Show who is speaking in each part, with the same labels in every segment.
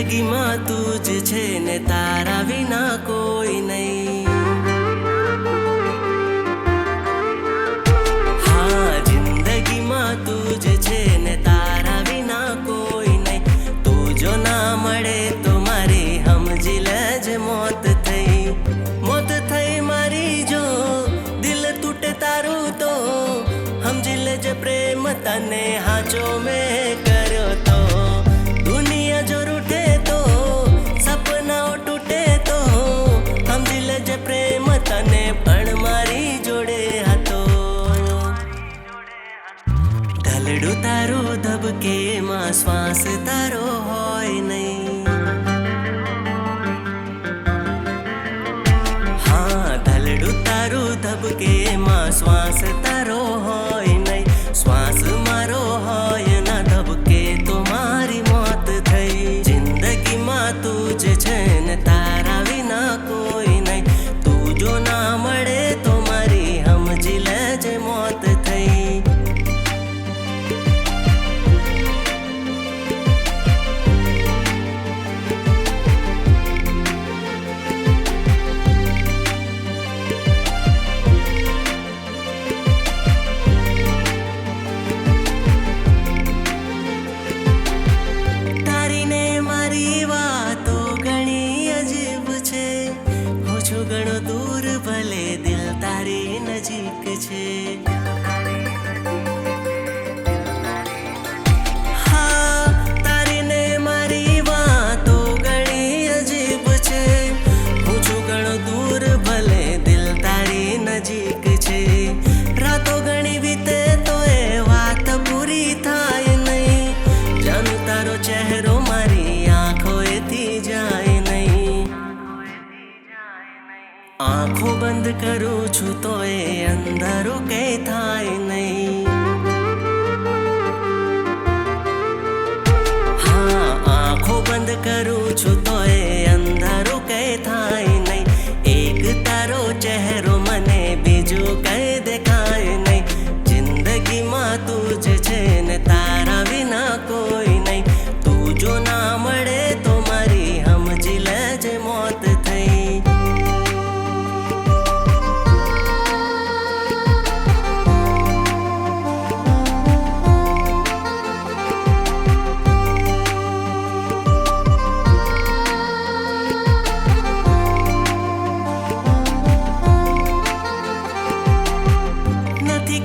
Speaker 1: જિંદગીમાં તું જ છે ને તારા વિના કોઈ નહીં। હા, જિંદગીમાં તું જ છે ને તારા વિના કોઈ નહીં। તું જો ના મળે તો મારી સમજી લેજે મોત થઈ મારી। જો દિલ તૂટે તારું તો સમજી લેજે પ્રેમ તને હાચો મેં કર્યો તો। દુનિયા જો રૂઠે તો સપનાઓ તૂટે તો સમજી લેજે પ્રેમ તને પણ મારી જોડે હતો। ઢલડું તારું ધબકે માં શ્વાસ તારો હોય નહીં। હા, ઢલડું તારું ધબકે માં શ્વાસ તારો હોય નહીં। શ્વાસ મારો હોય ના ધબકે તો મારી મોત થઈ। જિંદગીમાં તું જ છે ને તારા વિના કોઈ નહીં। તું જો ના મળે તો મારી સમજી લેજે મોત થઈ। ઘણો દૂર ભલે દિલ તારી નજીક છે। હા, તારી ને મારી વાતો ઘણી અજીબ છે। હું છું ઘણો દૂર ભલે દિલ તારી નજીક છે। રાતો ઘણી વીતે તો એ વાત પૂરી થાય નહીં। જાનું તારો ચહેરો મારી આંખોએથી જાય નહીં। આંખો બંધ કરું છું તો એ અંધારું કઈ થાય નહીં। હા, આંખો બંધ કરું છું તો એ અંધારું કઈ થાય નહીં। એક તારો ચહેરો મને બીજું કઈ દેખાય નહીં। જિંદગીમાં તું જ છે ને તારા વિના કોઈ નહીં। તું જો ના મળે તો મારી સમજી લેજે મોત થઈ।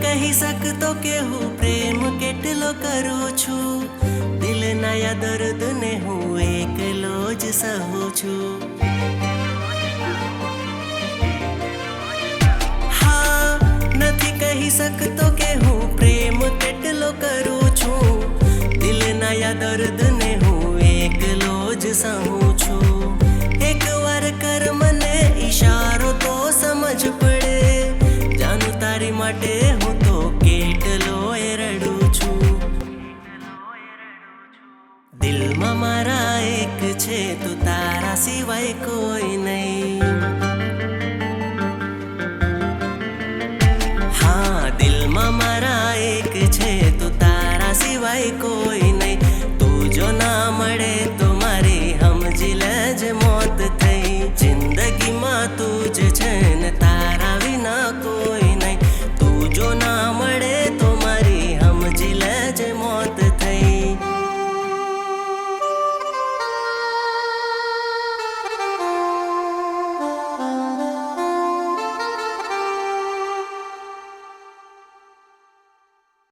Speaker 1: કહી શકતો કે હું પ્રેમ કેટલો કરું છું। દિલના યા દર્દ ને હું એકલો જ સહું છું। હા, નથી કહી શકતો કે હું પ્રેમ કેટલો કરું છું। દિલના યા દર્દ ને હું એકલો જ સહું છું। એક વાર કર મને ઈશારો તો સમજ પડે। જાનું તારી માટે હું તો કેટલો રડું છું। દિલમાં મારા એક છે તું તારા સિવાય કોઈ નહીં। હા, દિલમાં મારા